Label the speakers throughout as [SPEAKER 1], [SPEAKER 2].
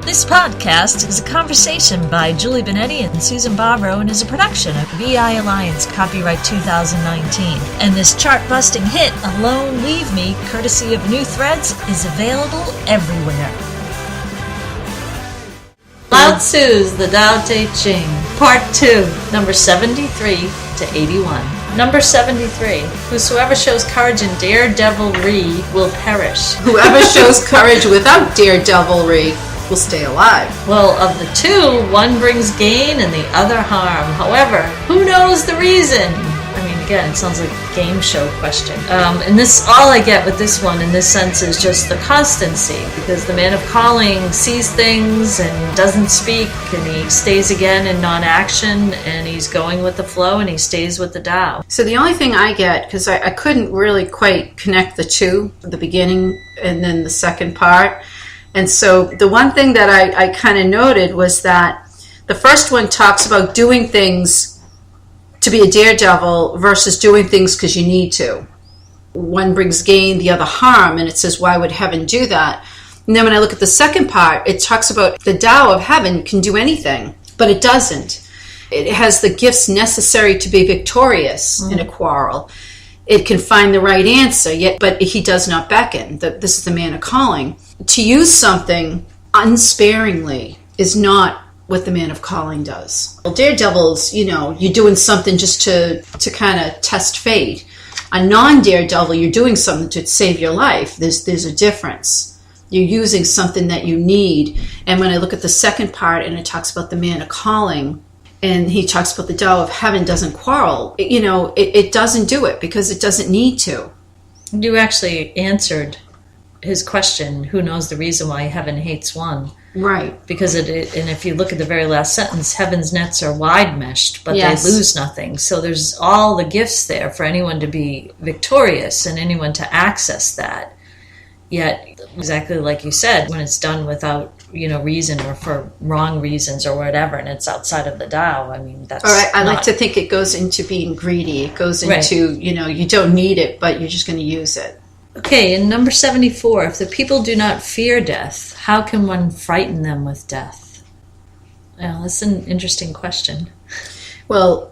[SPEAKER 1] This podcast is a conversation by Julie Benetti and Susan Barbaro and is a production of VI Alliance, copyright 2019. And this chart-busting hit, Alone Leave Me, courtesy of New Threads, is available everywhere. Lao Tzu's The Tao Te Ching, Part 2, number 73 to 81. Number 73, whosoever shows courage and daredevilry will perish.
[SPEAKER 2] Whoever shows courage without daredevilry will stay alive.
[SPEAKER 1] Well, of the two, one brings gain and the other harm. However, who knows the reason? I mean, again, it sounds like a game show question. And this, all I get with this one in this sense is just the constancy, because the man of calling sees things and doesn't speak, and he stays again in non-action, and he's going with the flow, and he stays with the Tao.
[SPEAKER 2] So the only thing I get, because I couldn't really quite connect the two, the beginning and then the second part, and so the one thing that I kind of noted was that the first one talks about doing things to be a daredevil versus doing things because you need to. One brings gain, the other harm, and it says, why would heaven do that? And then when I look at the second part, it talks about the Tao of heaven can do anything, but it doesn't. It has the gifts necessary to be victorious in a quarrel. It can find the right answer, yet, but he does not beckon. This is the man of calling. To use something unsparingly is not what the man of calling does. Well, daredevils, you're doing something just to kind of test fate. A non-daredevil, you're doing something to save your life. There's a difference. You're using something that you need. And when I look at the second part and it talks about the man of calling, and he talks about the Tao of heaven doesn't quarrel, it doesn't do it because it doesn't need to.
[SPEAKER 1] You actually answered his question, who knows the reason why heaven hates one?
[SPEAKER 2] Right.
[SPEAKER 1] Because and if you look at the very last sentence, heaven's nets are wide meshed, but yes, they lose nothing. So there's all the gifts there for anyone to be victorious and anyone to access that. Yet, exactly like you said, when it's done without, reason or for wrong reasons or whatever, and it's outside of the Tao, I mean, that's
[SPEAKER 2] I like to think it goes into being greedy. It goes into, you don't need it, but you're just going to use it.
[SPEAKER 1] Okay, in number 74, if the people do not fear death, how can one frighten them with death? Well, that's an interesting question.
[SPEAKER 2] Well,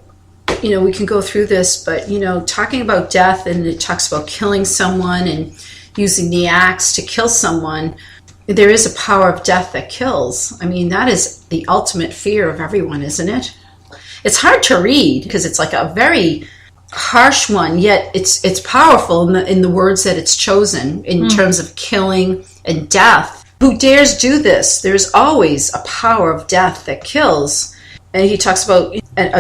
[SPEAKER 2] we can go through this, but, talking about death, and it talks about killing someone and using the axe to kill someone, there is a power of death that kills. I mean, that is the ultimate fear of everyone, isn't it? It's hard to read because it's like a very harsh one, yet it's powerful in the words that it's chosen in terms of killing and death. Who dares do this? There's always a power of death that kills. And he talks about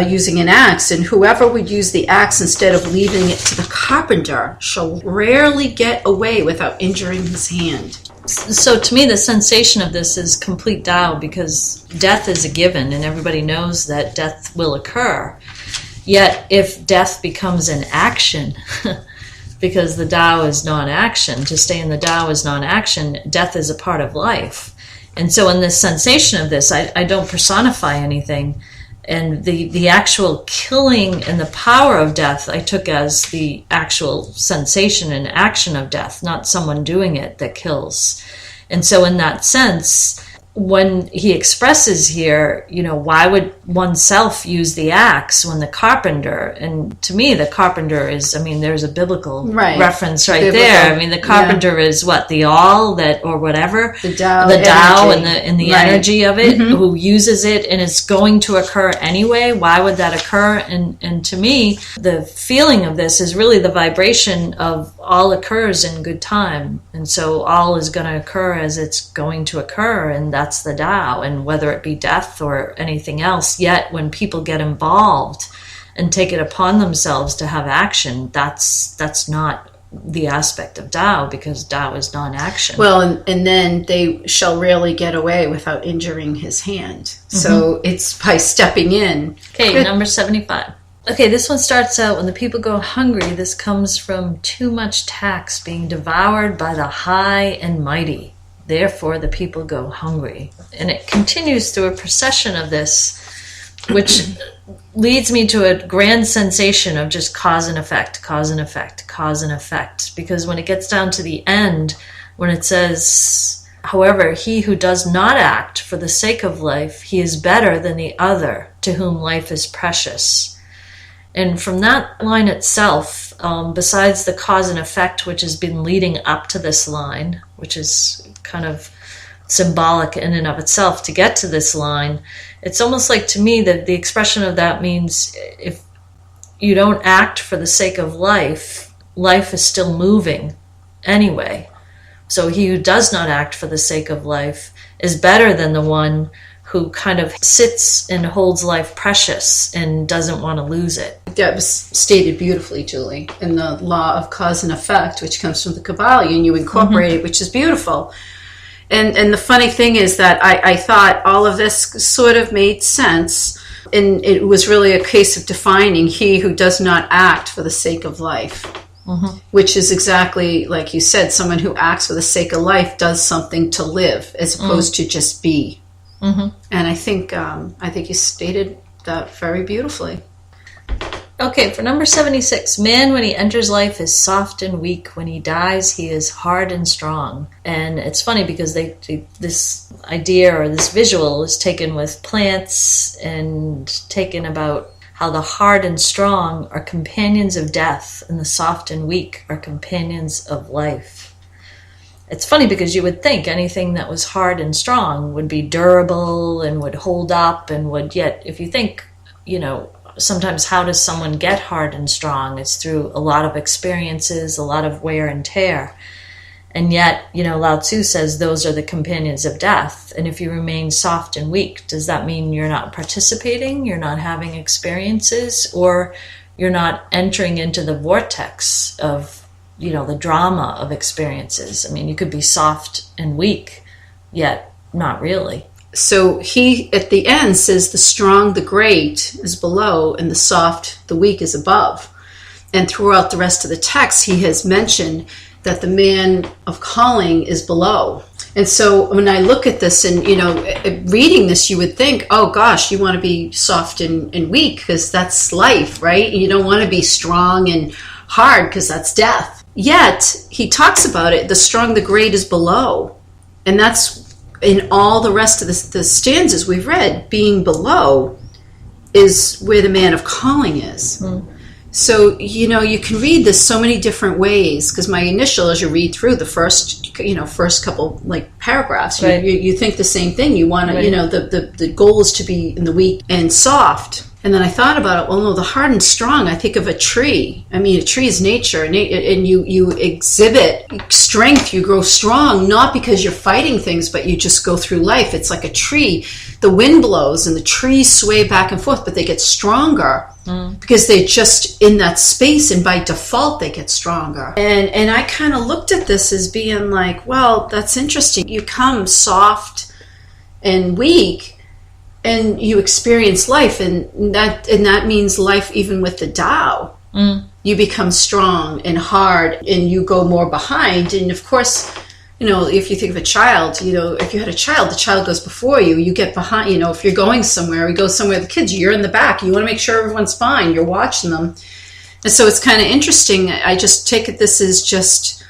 [SPEAKER 2] using an axe, and whoever would use the axe instead of leaving it to the carpenter shall rarely get away without injuring his hand.
[SPEAKER 1] So to me, the sensation of this is complete Tao, because death is a given, and everybody knows that death will occur. Yet, if death becomes an action, because the Tao is non-action, to stay in the Tao is non-action, death is a part of life. And so in this sensation of this, I don't personify anything. And the actual killing and the power of death, I took as the actual sensation and action of death, not someone doing it that kills. And so in that sense, when he expresses here, why would oneself use the axe when the carpenter, and to me the carpenter is, there's a biblical reference there. The carpenter is what, the all that, or whatever, the Tao and the energy of it, who uses it, and it's going to occur anyway. Why would that occur? And to me, the feeling of this is really the vibration of all occurs in good time, and so all is going to occur as it's going to occur, and that's the Tao, and whether it be death or anything else. Yet when people get involved and take it upon themselves to have action, that's not the aspect of Tao, because Tao is non-action.
[SPEAKER 2] Well, and then they shall rarely get away without injuring his hand. So it's by stepping in.
[SPEAKER 1] Okay, number 75. Okay, this one starts out, when the people go hungry, this comes from too much tax being devoured by the high and mighty. Therefore, the people go hungry. And it continues through a procession of this, which leads me to a grand sensation of just cause and effect, cause and effect, cause and effect. Because when it gets down to the end, when it says, However, he who does not act for the sake of life, he is better than the other to whom life is precious. And from that line itself, besides the cause and effect which has been leading up to this line, which is kind of symbolic in and of itself to get to this line, it's almost like to me that the expression of that means if you don't act for the sake of life, life is still moving anyway. So he who does not act for the sake of life is better than the one who kind of sits and holds life precious and doesn't want to lose it.
[SPEAKER 2] That was stated beautifully, Julie, in the law of cause and effect, which comes from the Kabbalah, and you incorporate it, which is beautiful. And the funny thing is that I thought all of this sort of made sense, and it was really a case of defining he who does not act for the sake of life, which is exactly like you said, someone who acts for the sake of life does something to live as opposed to just be. And I think you stated that very beautifully.
[SPEAKER 1] Okay, for number 76, man when he enters life is soft and weak. When he dies, he is hard and strong. And it's funny because this idea or this visual is taken with plants and taken about how the hard and strong are companions of death and the soft and weak are companions of life. It's funny because you would think anything that was hard and strong would be durable and would hold up and would, yet if you think, sometimes how does someone get hard and strong? It's through a lot of experiences, a lot of wear and tear. And yet, Lao Tzu says those are the companions of death. And if you remain soft and weak, does that mean you're not participating, you're not having experiences, or you're not entering into the vortex of the drama of experiences? I mean, you could be soft and weak, yet not really.
[SPEAKER 2] So he, at the end, says the strong, the great is below, and the soft, the weak is above. And throughout the rest of the text, he has mentioned that the man of calling is below. And so when I look at this and, reading this, you would think, oh gosh, you want to be soft and weak because that's life, right? And you don't want to be strong and hard because that's death. Yet, he talks about it, the strong, the great is below. And that's in all the rest of the stanzas we've read, being below is where the man of calling is. So, you can read this so many different ways, because my initial, as you read through the first couple paragraphs, right, you think the same thing. You want to, right, the goal is to be in the weak and soft. And then I thought about it, well, no, the hard and strong, I think of a tree. I mean, a tree is nature, and you exhibit strength, you grow strong, not because you're fighting things, but you just go through life. It's like a tree. The wind blows and the trees sway back and forth, but they get stronger because they're just in that space, and by default, they get stronger. And I kind of looked at this as being like, well, that's interesting. You come soft and weak, and you experience life, and that means life even with the Tao. You become strong and hard, and you go more behind. And of course, if you think of a child, if you had a child, the child goes before you. You get behind. If you're going somewhere, you go somewhere with the kids, you're in the back. You want to make sure everyone's fine. You're watching them, and so it's kind of interesting. I just take it this is just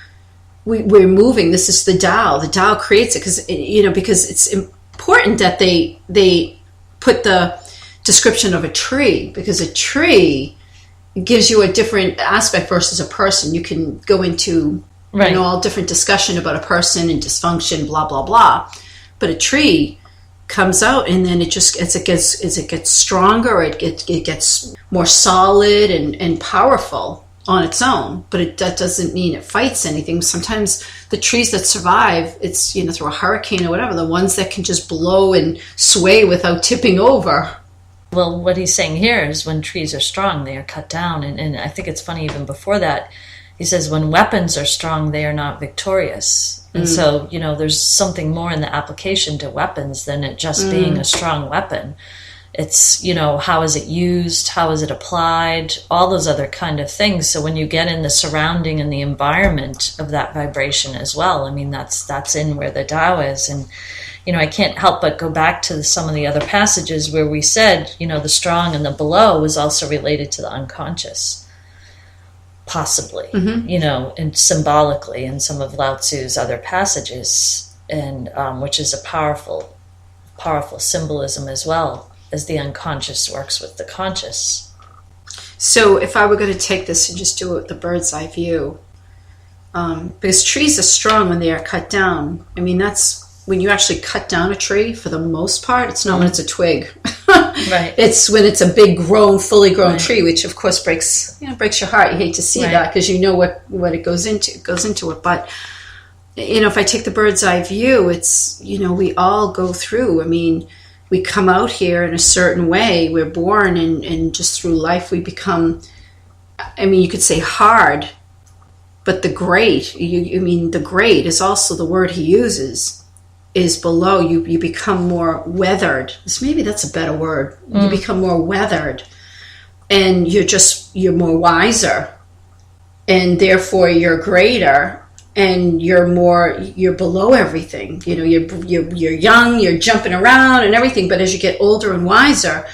[SPEAKER 2] we're moving. This is the Tao. The Tao creates it because it's important that they put the description of a tree, because a tree gives you a different aspect versus a person. You can go into all different discussion about a person and dysfunction, blah blah blah. But a tree comes out, and then it gets stronger. It gets more solid and powerful on its own. But that doesn't mean it fights anything. Sometimes the trees that survive, it's through a hurricane or whatever, the ones that can just blow and sway without tipping over.
[SPEAKER 1] Well, what he's saying here is when trees are strong, they are cut down. And I think it's funny, even before that, he says when weapons are strong, they are not victorious. And so, there's something more in the application to weapons than it just being a strong weapon. It's, how is it used? How is it applied? All those other kind of things. So when you get in the surrounding and the environment of that vibration as well, I mean, that's in where the Tao is. And, I can't help but go back to some of the other passages where we said, the strong and the below is also related to the unconscious, possibly, and symbolically in some of Lao Tzu's other passages. and which is a powerful symbolism as well, as the unconscious works with the conscious.
[SPEAKER 2] So if I were going to take this and just do it with the bird's eye view, because trees are strong when they are cut down. I mean, that's when you actually cut down a tree, for the most part. It's not when it's a twig.
[SPEAKER 1] Right.
[SPEAKER 2] It's when it's a big grown, fully grown tree, which of course breaks your heart. You hate to see that, because you know what it goes into. It goes into it. But if I take the bird's eye view, it's, we all go through. I mean, we come out here in a certain way. We're born, and just through life we become, you could say hard, but the great, the great is also the word he uses, is below. You become more weathered. Maybe that's a better word. You become more weathered, and you're more wiser, and therefore you're greater, and you're below everything. You're young, you're jumping around and everything, but as you get older and wiser,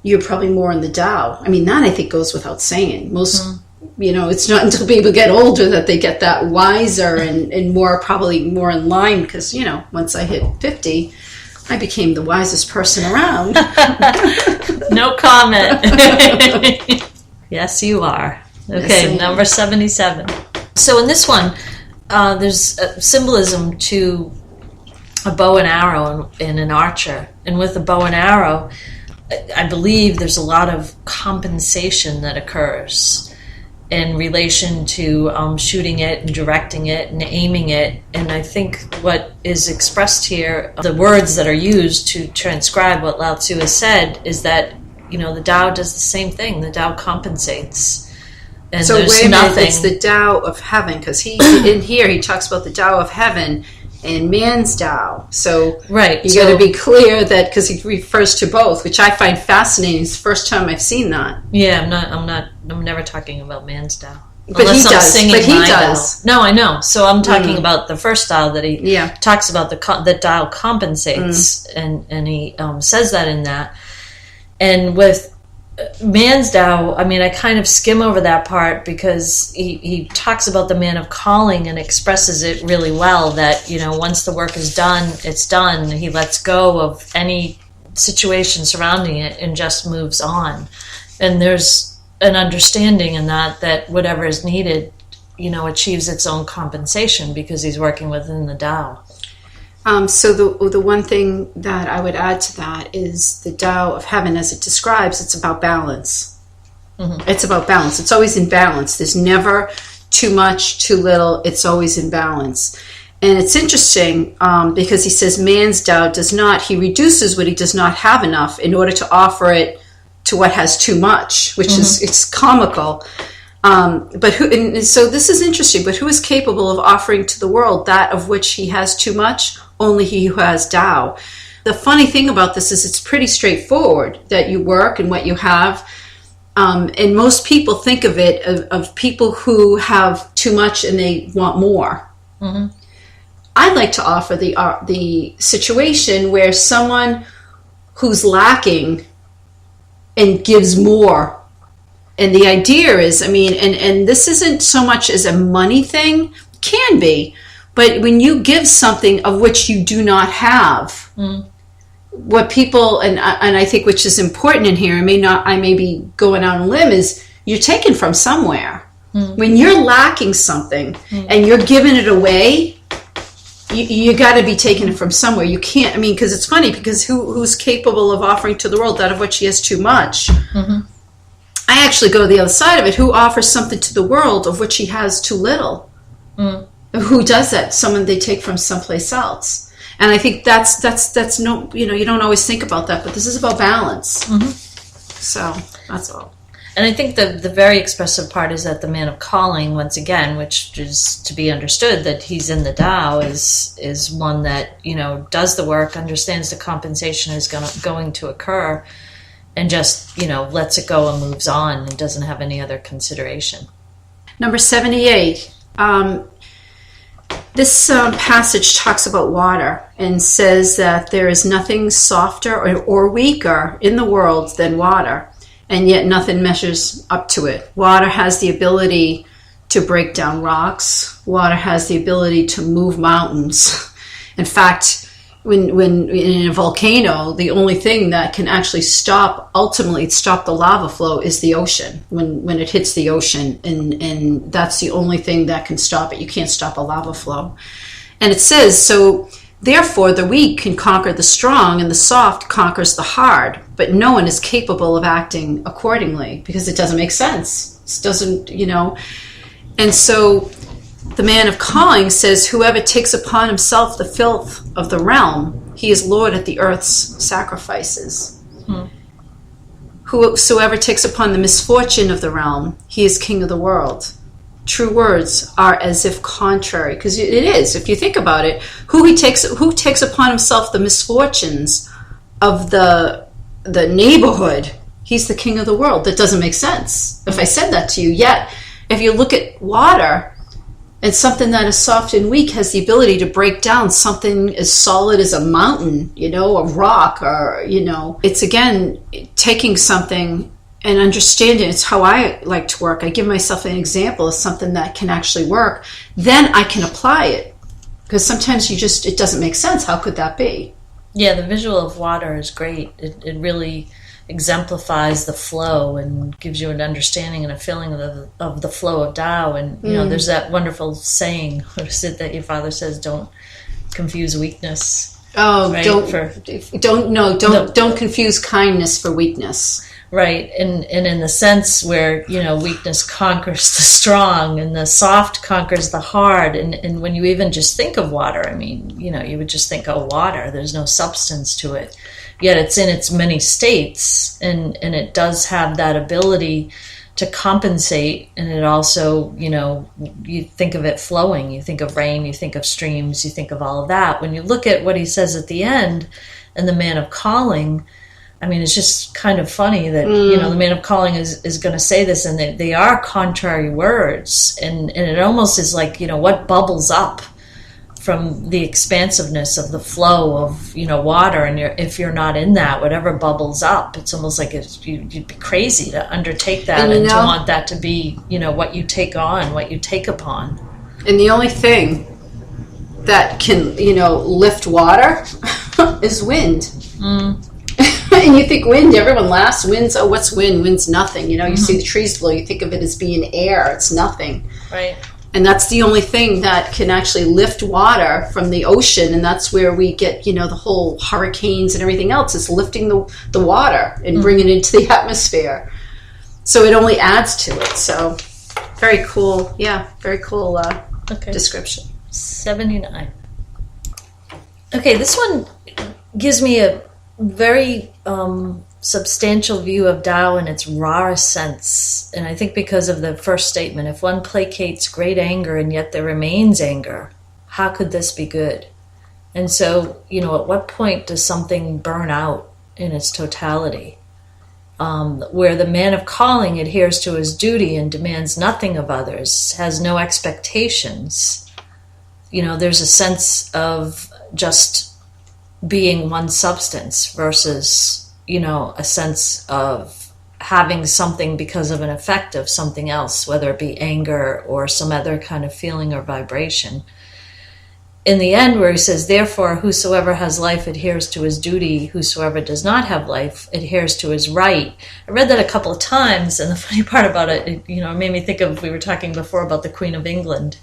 [SPEAKER 2] you're probably more in the Tao. That I think goes without saying. Most it's not until people get older that they get that wiser and probably more in line, because, once I hit 50, I became the wisest person around.
[SPEAKER 1] No comment. Yes, you are. Okay, number 77. So in this one, there's a symbolism to a bow and arrow and an archer. And with a bow and arrow, I believe there's a lot of compensation that occurs in relation to shooting it and directing it and aiming it. And I think what is expressed here, the words that are used to transcribe what Lao Tzu has said, is that, the Tao does the same thing. The Tao compensates. And
[SPEAKER 2] so
[SPEAKER 1] there's
[SPEAKER 2] wait a minute,
[SPEAKER 1] nothing.
[SPEAKER 2] it's the Tao of heaven, because in here he talks about the Tao of heaven and man's Tao. So
[SPEAKER 1] right,
[SPEAKER 2] you got to be clear that, because he refers to both, which I find fascinating. It's the first time I've seen that.
[SPEAKER 1] Yeah, I'm never talking about man's Tao.
[SPEAKER 2] But he does.
[SPEAKER 1] No, I know. So I'm talking about the first Tao that he talks about. The Tao compensates, and he says that in that. And with man's Tao, I kind of skim over that part, because he talks about the man of calling and expresses it really well, that, once the work is done, it's done. He lets go of any situation surrounding it and just moves on. And there's an understanding in that whatever is needed, achieves its own compensation, because he's working within the Tao.
[SPEAKER 2] So the one thing that I would add to that is the Tao of heaven, as it describes, it's about balance. Mm-hmm. It's about balance. It's always in balance. There's never too much, too little. It's always in balance. And it's interesting because he says man's Tao does not, he reduces what he does not have enough in order to offer it to what has too much, which is, it's comical. So this is interesting, but who is capable of offering to the world that of which he has too much? Only he who has Tao. The funny thing about this is it's pretty straightforward, that you work and what you have. And most people think of it of people who have too much and they want more. Mm-hmm. I'd like to offer the situation where someone who's lacking and gives more. And the idea is, and this isn't so much as a money thing, can be, but when you give something of which you do not have, what people, and I think which is important in here, I may be going out on a limb, is you're taken from somewhere. When you're lacking something and you're giving it away, you got to be taking it from somewhere. You can't, because it's funny, because who's capable of offering to the world that of which he has too much? Mm-hmm. I actually go to the other side of it. Who offers something to the world of which he has too little? Who does that? Someone they take from someplace else. And I think that's no, you don't always think about that, but this is about balance. Mm-hmm. So that's all.
[SPEAKER 1] And I think the very expressive part is that the man of calling, once again, which is to be understood, that he's in the Tao, is one that, does the work, understands the compensation is going to occur, and just, lets it go and moves on and doesn't have any other consideration.
[SPEAKER 2] Number 78. This passage talks about water and says that there is nothing softer or weaker in the world than water, and yet nothing measures up to it. Water has the ability to break down rocks. Water has the ability to move mountains. In fact, when in a volcano, the only thing that can actually ultimately stop the lava flow is the ocean. When it hits the ocean, and that's the only thing that can stop it. You can't stop a lava flow. And it says, so therefore the weak can conquer the strong, and the soft conquers the hard, but no one is capable of acting accordingly, because it doesn't make sense. It doesn't, And so the man of calling says, whoever takes upon himself the filth of the realm, he is lord at the earth's sacrifices. Whosoever takes upon the misfortune of the realm, he is king of the world. True words are as if contrary, because it is. If you think about it, who takes upon himself the misfortunes of the neighborhood, he's the king of the world. That doesn't make sense if I said that to you. Yet, if you look at water, and something that is soft and weak has the ability to break down something as solid as a mountain, a rock, or, it's again taking something and understanding. It's how I like to work. I give myself an example of something that can actually work. Then I can apply it. Because sometimes it doesn't make sense. How could that be?
[SPEAKER 1] Yeah, the visual of water is great. It really exemplifies the flow and gives you an understanding and a feeling of the flow of Tao. And there's that wonderful saying, what is it that your father says? Don't confuse weakness.
[SPEAKER 2] Oh,
[SPEAKER 1] right?
[SPEAKER 2] Don't confuse kindness for weakness.
[SPEAKER 1] Right, and in the sense where weakness conquers the strong, and the soft conquers the hard. And when you even just think of water, you would just think, oh, water. There's no substance to it. Yet it's in its many states, and it does have that ability to compensate. And it also, you think of it flowing. You think of rain, you think of streams, you think of all of that. When you look at what he says at the end, and the man of calling, it's just kind of funny that, the man of calling is going to say this, and they are contrary words. And it almost is like, what bubbles up from the expansiveness of the flow of, water. And if you're not in that, whatever bubbles up, it's almost like you'd be crazy to undertake that and to want that to be, what you take on, what you take upon.
[SPEAKER 2] And the only thing that can, lift water is wind. And you think wind, everyone laughs. Wind's, oh, what's wind? Wind's nothing. You see the trees blow, you think of it as being air. It's nothing.
[SPEAKER 1] Right.
[SPEAKER 2] And that's the only thing that can actually lift water from the ocean. And that's where we get, the whole hurricanes and everything else. It's lifting the water and bringing it into the atmosphere. So it only adds to it. So very cool. Yeah, very cool description.
[SPEAKER 1] 79. Okay, this one gives me a very substantial view of Tao in its rawest sense. And I think because of the first statement, if one placates great anger and yet there remains anger, how could this be good? And so, at what point does something burn out in its totality? Where the man of calling adheres to his duty and demands nothing of others, has no expectations. There's a sense of just being one substance versus, a sense of having something because of an effect of something else, whether it be anger or some other kind of feeling or vibration. In the end, where he says, therefore, whosoever has life adheres to his duty, whosoever does not have life adheres to his right. I read that a couple of times, and the funny part about it, made me think of, we were talking before about the Queen of England,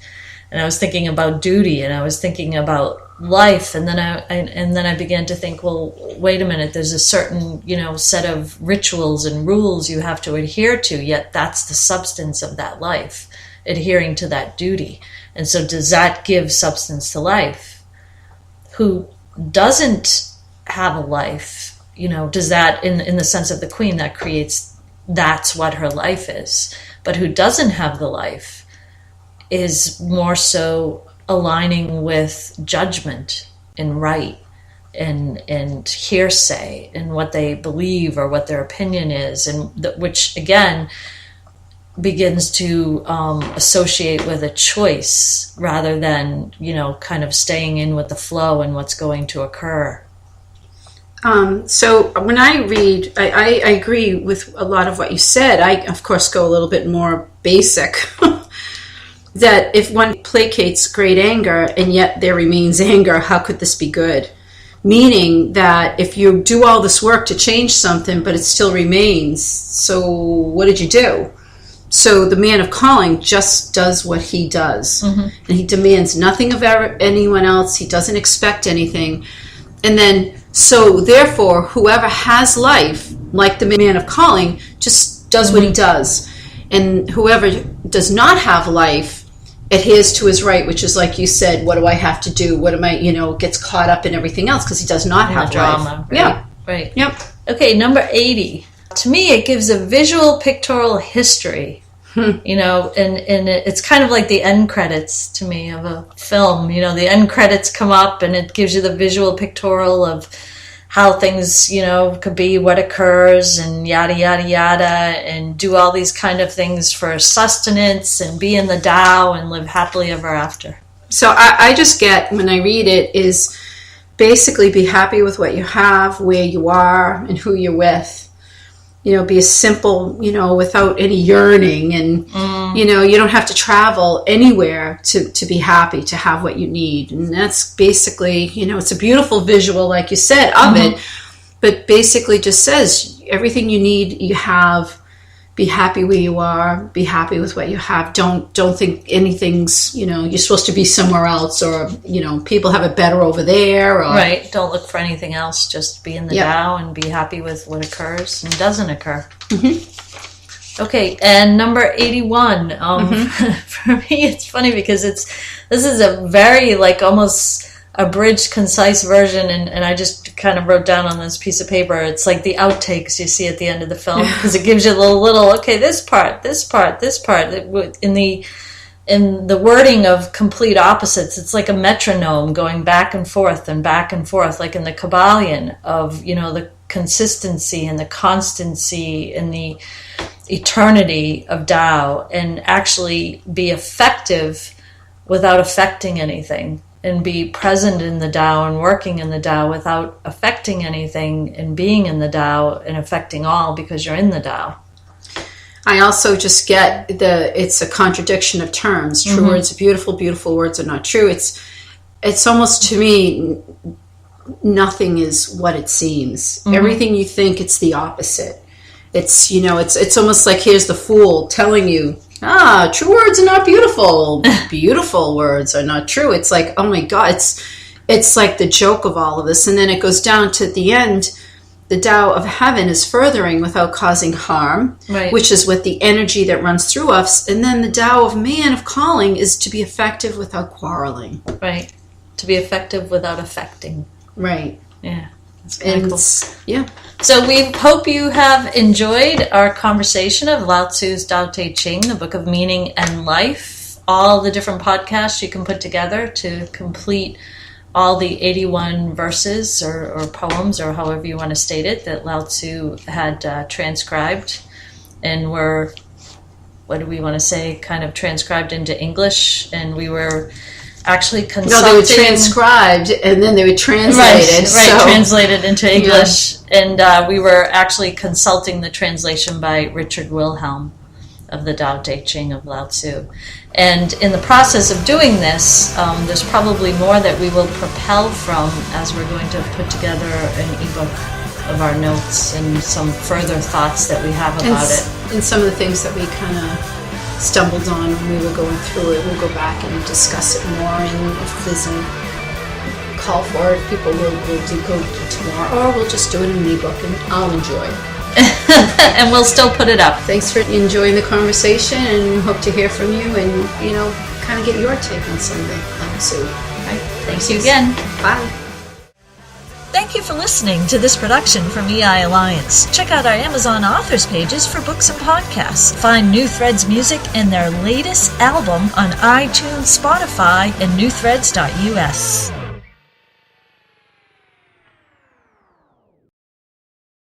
[SPEAKER 1] and I was thinking about duty, and I was thinking about life, and then I began to think, well, wait a minute, there's a certain set of rituals and rules you have to adhere to, yet that's the substance of that life, adhering to that duty. And so does that give substance to life? Who doesn't have a life, does that, in the sense of the Queen, that creates, that's what her life is. But who doesn't have the life is more so aligning with judgment and right and hearsay and what they believe or what their opinion is, and which again begins to associate with a choice rather than kind of staying in with the flow and what's going to occur.
[SPEAKER 2] So when I read, I agree with a lot of what you said. I of course go a little bit more basic that if one placates great anger and yet there remains anger, how could this be good? Meaning that if you do all this work to change something, but it still remains, so what did you do? So the man of calling just does what he does. And he demands nothing of anyone else. He doesn't expect anything. And then, so therefore, whoever has life, like the man of calling, just does what he does. And whoever does not have life adheres to his right, which is like you said, what do I have to do? What am I, gets caught up in everything else because he does not have
[SPEAKER 1] drama.
[SPEAKER 2] Life. Right? Yeah.
[SPEAKER 1] Right.
[SPEAKER 2] Yep.
[SPEAKER 1] Okay, number 80. To me, it gives a visual pictorial history. And it's kind of like the end credits to me of a film. The end credits come up and it gives you the visual pictorial of how things, could be, what occurs, and yada, yada, yada, and do all these kind of things for sustenance and be in the Tao and live happily ever after.
[SPEAKER 2] So I just get, when I read it, is basically be happy with what you have, where you are, and who you're with. Be a simple, without any yearning, and, you don't have to travel anywhere to be happy, to have what you need. And that's basically, it's a beautiful visual, like you said, of it, but basically just says everything you need, you have. Be happy where you are, be happy with what you have. Don't think anything's, you're supposed to be somewhere else, or, people have it better over there. Or,
[SPEAKER 1] right. Don't look for anything else. Just be in the Tao and be happy with what occurs and doesn't occur. Okay. And number 81. For me, it's funny because this is a very almost abridged, concise version, and I just kind of wrote down on this piece of paper, it's like the outtakes you see at the end of the film, because it gives you a little, okay, this part, in the wording of complete opposites, it's like a metronome going back and forth, like in the Kabbalion of, the consistency and the constancy and the eternity of Tao, and actually be effective without affecting anything. And be present in the Tao and working in the Tao without affecting anything, and being in the Tao and affecting all because you're in the Tao.
[SPEAKER 2] I also just get it's a contradiction of terms. True words are beautiful, beautiful words are not true. It's almost, to me, nothing is what it seems. Everything you think, it's the opposite. It's, it's almost like here's the fool telling you, true words are not beautiful. Beautiful words are not true. It's like, oh my God, it's like the joke of all of this. And then it goes down to the end, the Tao of heaven is furthering without causing harm, which is what the energy that runs through us. And then the Tao of man, of calling, is to be effective without quarreling.
[SPEAKER 1] Right. To be effective without affecting.
[SPEAKER 2] Right.
[SPEAKER 1] Yeah. That's kind of cool.
[SPEAKER 2] Yeah.
[SPEAKER 1] So we hope you have enjoyed our conversation of Lao Tzu's Tao Te Ching, the Book of Meaning and Life, all the different podcasts you can put together to complete all the 81 verses or poems, or however you want to state it, that Lao Tzu had transcribed and were, what do we want to say, kind of transcribed into English, and we were actually consulting.
[SPEAKER 2] No, they were transcribed and then they were translated.
[SPEAKER 1] Right, translated into English. Yeah. And we were actually consulting the translation by Richard Wilhelm of the Tao Te Ching of Lao Tzu. And in the process of doing this, there's probably more that we will propel from as we're going to put together an ebook of our notes and some further thoughts that we have about it.
[SPEAKER 2] And some of the things that we kind of stumbled on when we were going through it, we'll go back and discuss it more, and if there's a call for it, people will go tomorrow, or we'll just do it in an ebook, and I'll enjoy it.
[SPEAKER 1] And we'll still put it up.
[SPEAKER 2] Thanks for enjoying the conversation, and hope to hear from you and, kind of get your take on some of the Lao Tzu.
[SPEAKER 1] Right. Thanks you again.
[SPEAKER 2] Bye.
[SPEAKER 1] Thank you for listening to this production from EI Alliance. Check out our Amazon authors pages for books and podcasts. Find New Threads music and their latest album on iTunes, Spotify, and newthreads.us.